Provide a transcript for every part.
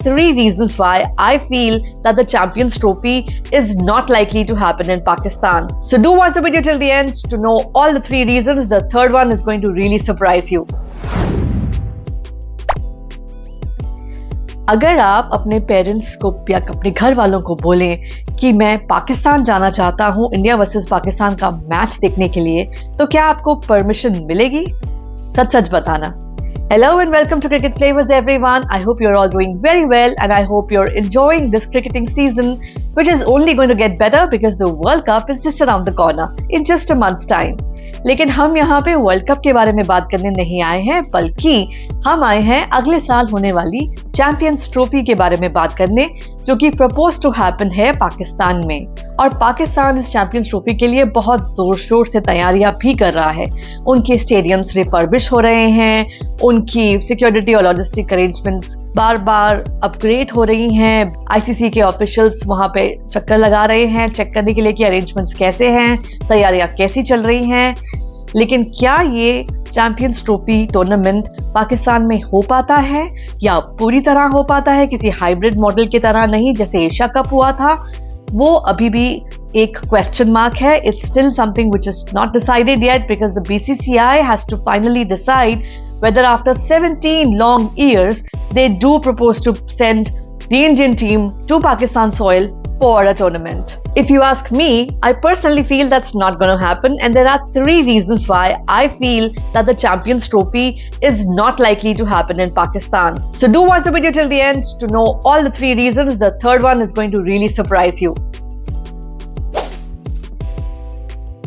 three reasons why I feel that the Champions Trophy is not likely to happen in Pakistan. So do watch the video till the end to know all the three reasons. The third one is going to really surprise you. अगर आप अपने parents को या अपने घर वालों को बोलें कि मैं पाकिस्तान जाना चाहता हूं इंडिया वर्सेस पाकिस्तान का मैच देखने के लिए, तो क्या आपको परमिशन मिलेगी? सच सच बताना. Hello and welcome to Cricket Flavors everyone. I hope you're all doing very well and I hope you're enjoying this cricketing season, which is only going to get better because the World Cup is just around the corner in just a month's time. लेकिन हम यहाँ पे world cup के बारे में बात करने नहीं आए हैं, बल्कि हम आए हैं अगले साल होने वाली चैंपियंस ट्रॉफी के बारे में बात करने, जो कि प्रपोज टू हैपन है पाकिस्तान में. और पाकिस्तान इस चैंपियंस ट्रॉफी के लिए बहुत जोर शोर से तैयारियां भी कर रहा है. उनके स्टेडियम्स रिफर्बिश हो रहे हैं, उनकी सिक्योरिटी और लॉजिस्टिक अरेंजमेंट्स बार बार अपग्रेड हो रही हैं. आईसीसी के ऑफिशियल्स वहां पे चक्कर लगा रहे हैं चेक करने के लिए कि अरेंजमेंट्स कैसे हैं, तैयारियां कैसी चल रही हैं. लेकिन क्या ये चैंपियंस ट्रॉफी टूर्नामेंट पाकिस्तान में हो पाता है या पूरी तरह हो पाता है किसी हाइब्रिड मॉडल की तरह नहीं जैसे एशिया कप हुआ था, वो अभी भी एक क्वेश्चन मार्क है. It's still something which is not decided yet because the BCCI has to finally decide whether after 17 long years they do propose to send the Indian team to Pakistan soil for a tournament. If you ask me, I personally feel that's not going to happen, and there are three reasons why I feel that the Champions Trophy is not likely to happen in Pakistan. So do watch the video till the end to know all the three reasons. The third one is going to really surprise you.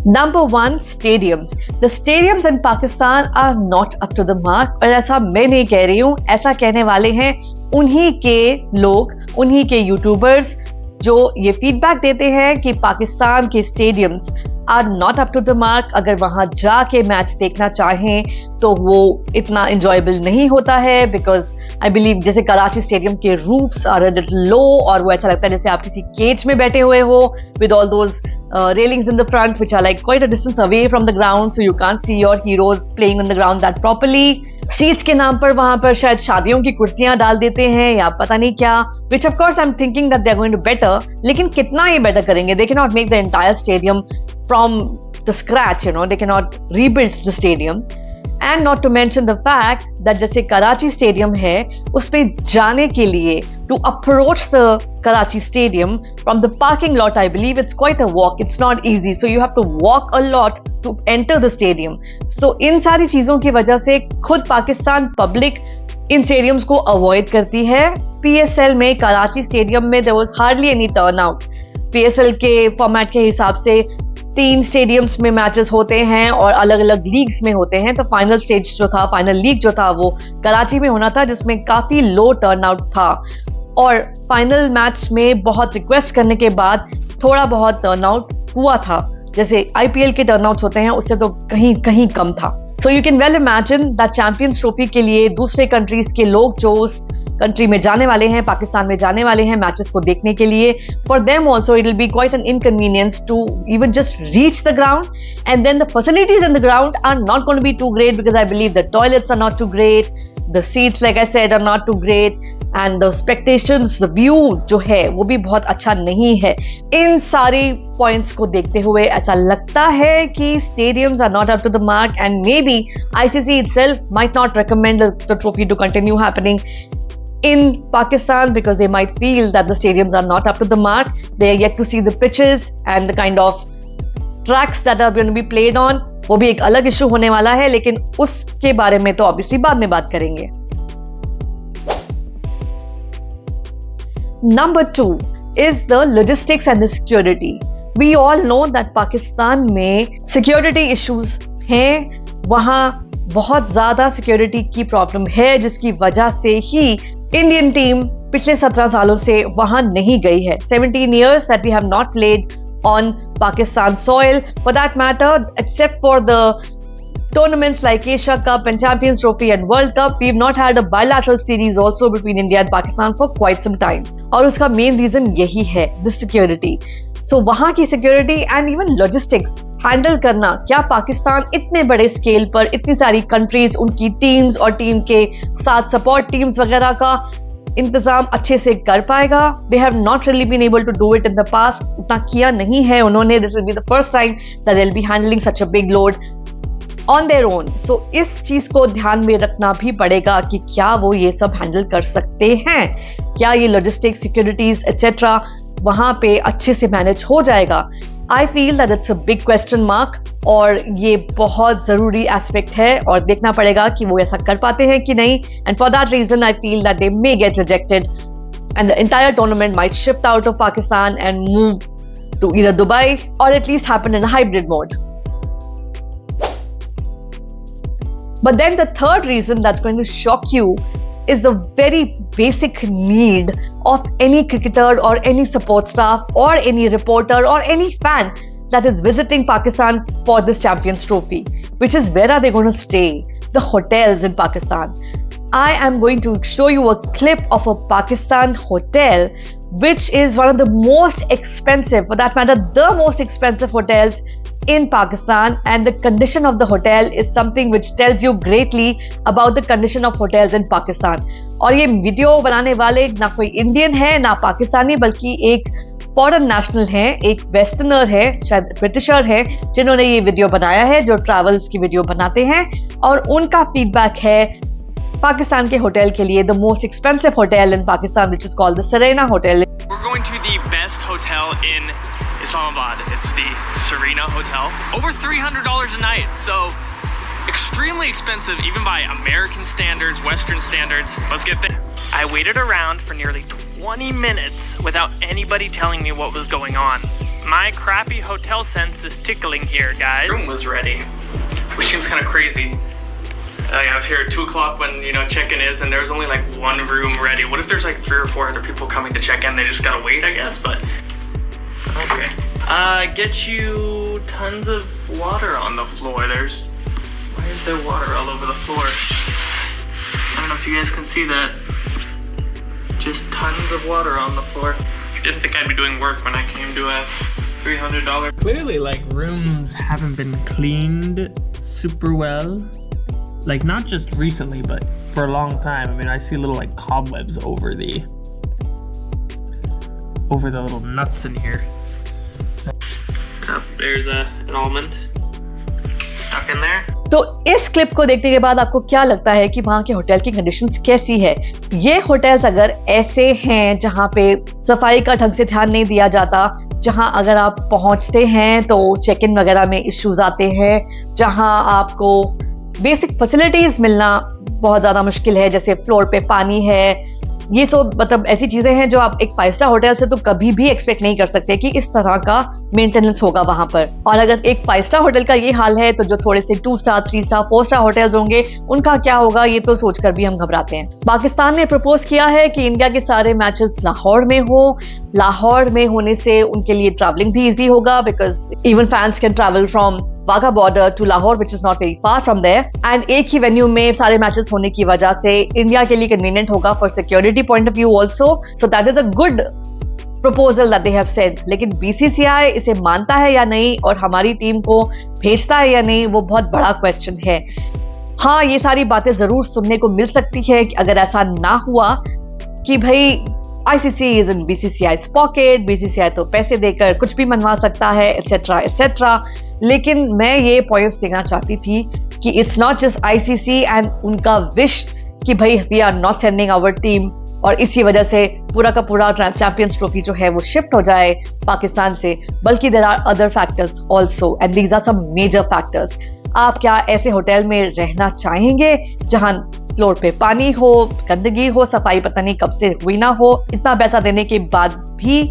Number one, stadiums. The stadiums in Pakistan are not up to the mark. और ऐसा मैं नहीं कह रही हूँ, ऐसा कहने वाले हैं उन्हीं के लोग, उन्हीं के यूट्यूबर्स जो ये फीडबैक देते हैं कि पाकिस्तान के stadiums are not up to the mark. अगर वहां जाके मैच देखना चाहें तो वो इतना एंजॉयबल नहीं होता है बिकॉज आई बिलीव जैसे कराची स्टेडियम के रूफ्स आर अ लिटिल लो और वो ऐसा लगता है जैसे आप किसी केज में बैठे हुए हो with all those railings in the front which are like quite a distance away from the ground so you can't see your heroes playing on the ground that properly. Seats के नाम पर वहां पर शायद शादियों की कुर्सियां डाल देते हैं या पता नहीं क्या, which of course I'm thinking that they're going to better, लेकिन कितना ये better करेंगे? They cannot make the entire stadium from the scratch, you know, they cannot rebuild the stadium. And not to mention the fact that जैसे Karachi stadium है उसपे जाने के लिए to approach the Karachi stadium from the parking lot, I believe it's quite a walk. It's not easy, so you have to walk a lot to enter the stadium. So इन सारी चीजों की वजह से खुद पाकिस्तान पब्लिक इन स्टेडियम्स को avoid करती है. PSL में कराची स्टेडियम में there was hardly any turnout. PSL के फॉर्मेट के हिसाब से 3 स्टेडियम्स में मैचेस होते हैं और अलग अलग लीग्स में होते हैं. तो फाइनल स्टेज जो था, फाइनल लीग जो था वो कराची में होना था जिसमें काफी लो टर्नआउट था और फाइनल मैच में बहुत रिक्वेस्ट करने के बाद थोड़ा बहुत टर्नआउट हुआ था. जैसे IPL के टर्नआउट्स होते हैं उससे तो कहीं कहीं कम था. So you can well imagine that champions trophy के लिए दूसरे कंट्रीज के लोग जो उस कंट्री में जाने वाले हैं, पाकिस्तान में जाने वाले हैं मैचेस को देखने के लिए, for them also it will be quite an inconvenience to even just reach the ground. And then the facilities in the ground are not going to be too great because I believe the toilets are not too great, the seats like I said are not too great and the expectations, the view जो है वो भी बहुत अच्छा नहीं है. इन सारी points को देखते हुए ऐसा लगता है कि stadiums are not up to the mark and maybe ICC itself might not recommend the trophy to continue happening in Pakistan because they might feel that the stadiums are not up to the mark. They are yet to see the pitches and the kind of tracks that are going to be played on. वो भी एक अलग issue होने वाला है, लेकिन उसके बारे में तो ऑब्वियसली बाद में बात करेंगे. Number 2 is the logistics and the security. We all know that Pakistan में security issues हैं, वहाँ बहुत ज्यादा security की प्रॉब्लम है जिसकी वजह से ही इंडियन टीम पिछले 17 सालों से वहां नहीं गई है. 17 years that we have not played on Pakistan soil, for that matter, except for the tournaments like Asia Cup and Champions Trophy and World Cup, we've not had a bilateral series also between India and Pakistan for quite some time. और उसका main reason यही है, the security. So वहाँ की security and even logistics handle करना, क्या पाकिस्तान इतने बड़े स्केल पर इतनी सारी कंट्रीज, उनकी टीम्स और टीम के साथ सपोर्ट टीम्स वगैरह का इंतजाम अच्छे से कर पाएगा. They have not really been able to do it in the past. उतना किया नहीं है उन्होंने. This will be the first time that they'll be handling such a big load on their own. So इस चीज को ध्यान में रखना भी पड़ेगा कि क्या वो ये सब हैंडल कर सकते हैं, क्या ये लॉजिस्टिक, सिक्योरिटीज एक्सेट्रा वहां पे अच्छे से मैनेज हो जाएगा. I feel that it's a big question mark और ये बहुत जरूरी एस्पेक्ट है और देखना पड़ेगा कि वो ऐसा कर पाते हैं कि नहीं. And for that reason I feel that they may get rejected and the entire tournament might shift out of Pakistan and move to either Dubai or at least happen in a hybrid mode. But then the third reason that's going to shock you is the very basic need of any cricketer or any support staff or any reporter or any fan that is visiting Pakistan for this Champions Trophy, which is where are they going to stay? The hotels in Pakistan. I am going to show you a clip of a Pakistan hotel, which is one of the most expensive, for that matter, the most expensive hotels in Pakistan, and the condition of the hotel is something which tells you greatly about the condition of hotels in Pakistan. और ये video बनाने वाले ना कोई Indian है ना पाकिस्तानी, बल्कि एक फॉरेन नेशनल है, एक वेस्टर्नर है, शायद ब्रिटिशर है, जिन्होंने ये वीडियो बनाया है, जो ट्रैवल्स की वीडियो बनाते हैं. और उनका फीडबैक है पाकिस्तान के होटल के लिए, the most expensive hotel in Pakistan, which is called the Serena Hotel. We're going to the best hotel in Islamabad. It's the Serena Hotel. Over $300 a night, so extremely expensive even by American standards, Western standards. Let's get there. I waited around for nearly 20 minutes without anybody telling me what was going on. My crappy hotel sense is tickling here, guys. The room was ready, which seems kind of crazy. I was here at 2 o'clock when, check-in is, and there's only like one room ready. What if there's like 3 or 4 other people coming to check in? They just gotta wait, I guess, but okay. Get you tons of water on the floor. Why is there water all over the floor? I don't know if you guys can see that. Just tons of water on the floor. I didn't think I'd be doing work when I came to a $300. Clearly, rooms haven't been cleaned super well. Not just recently, but for a long time. I mean, I see little cobwebs over the little nuts in here. Oh, there's an almond stuck in there. तो इस clip को देखने के बाद आपको क्या लगता है कि वहाँ के होटल की कंडीशंस कैसी है? ये होटल्स अगर ऐसे हैं जहाँ पे सफाई का ढंग से ध्यान नहीं दिया जाता, जहाँ अगर आप पहुँचते हैं तो चेक इन वगैरह में इश्यूज आते हैं, जहाँ आपको बेसिक फैसिलिटीज मिलना बहुत ज्यादा मुश्किल है, जैसे फ्लोर पे पानी है, ये सब मतलब ऐसी चीजें हैं जो आप एक 5 स्टार होटल से तो कभी भी एक्सपेक्ट नहीं कर सकते कि इस तरह का मेंटेनेंस होगा वहां पर. और अगर एक 5 स्टार होटल का ये हाल है तो जो थोड़े से 2 स्टार, 3 स्टार, 4 स्टार होटल्स होंगे उनका क्या होगा, ये तो सोचकर भी हम घबराते हैं. पाकिस्तान ने प्रपोज किया है कि इंडिया के सारे मैचेस लाहौर में हो. लाहौर में होने से उनके लिए ट्रैवलिंग भी इजी होगा, because even fans can travel from Wagah border to Lahore, which is not very far from there. And एक ही वेन्यू में सारे मैचेस होने की वजह से इंडिया के लिए कन्वीनियंट होगा for security point of view also. So that is a good proposal that they have said. लेकिन BCCI इसे मानता है या नहीं और हमारी टीम को भेजता है या नहीं, वो बहुत बड़ा क्वेश्चन है. हाँ, ये सारी बातें जरूर सुनने को मिल सकती है कि अगर ऐसा ना हुआ कि भाई ICC is in BCCI's pocket, BCCI तो पैसे देकर कुछ भी मनवा सकता है, एटसेट्रा एटसेट्रा. लेकिन मैं ये पॉइंट्स देना चाहती थी कि it's not just ICC and उनका विश कि भाई we are not sending our team और इसी वजह से पूरा का पूरा चैंपियंस ट्रॉफी जो है वो शिफ्ट हो जाए पाकिस्तान से, बल्कि there are other factors also and these are some major factors. आप क्या ऐसे होटल में रहना चाहेंगे जहां फ्लोर पे पानी हो, गंदगी हो, सफाई पता नहीं कब से हुई ना हो इतना पैसा देने के बाद भी,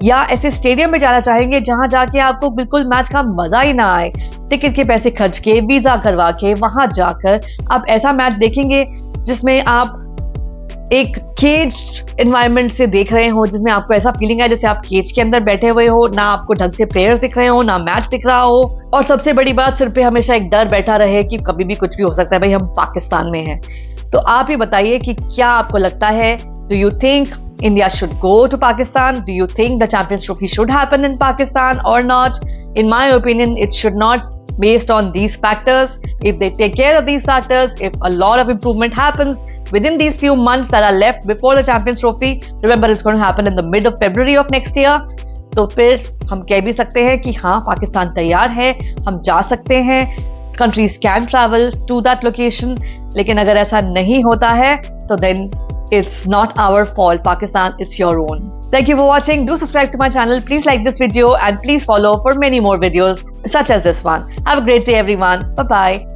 या ऐसे स्टेडियम में जाना चाहेंगे जहां जाके आपको बिल्कुल मैच का मजा ही ना आए, टिकट के पैसे खर्च के, वीजा करवा के वहां जाकर आप ऐसा मैच देखेंगे जिसमें आप एक केज एनवायरनमेंट से देख रहे हो, जिसमें आपको ऐसा फीलिंग है जैसे आप केज के अंदर बैठे हुए हो, ना आपको ढंग से प्लेयर्स दिख रहे हो, ना मैच दिख रहा हो, और सबसे बड़ी बात सिर पे हमेशा एक डर बैठा रहे कि कभी भी कुछ भी हो सकता है, भाई हम पाकिस्तान में हैं. तो आप ही बताइए कि क्या आपको लगता है? Do you think India should go to Pakistan? Do you think the Champions Trophy should happen in Pakistan or not? In my opinion, it should not, based on these factors. If they take care of these factors, if a lot of improvement happens, within these few months that are left before the Champions Trophy, remember it's going to happen in the mid of February of next year, तो फिर हम कह भी सकते हैं कि हाँ पाकिस्तान तैयार है, हम जा सकते हैं, countries can travel to that location. लेकिन अगर ऐसा नहीं होता है तो then it's not our fault, Pakistan, it's your own. Thank you for watching. Do subscribe to my channel. Please like this video and please follow for many more videos such as this one. Have a great day everyone. Bye bye.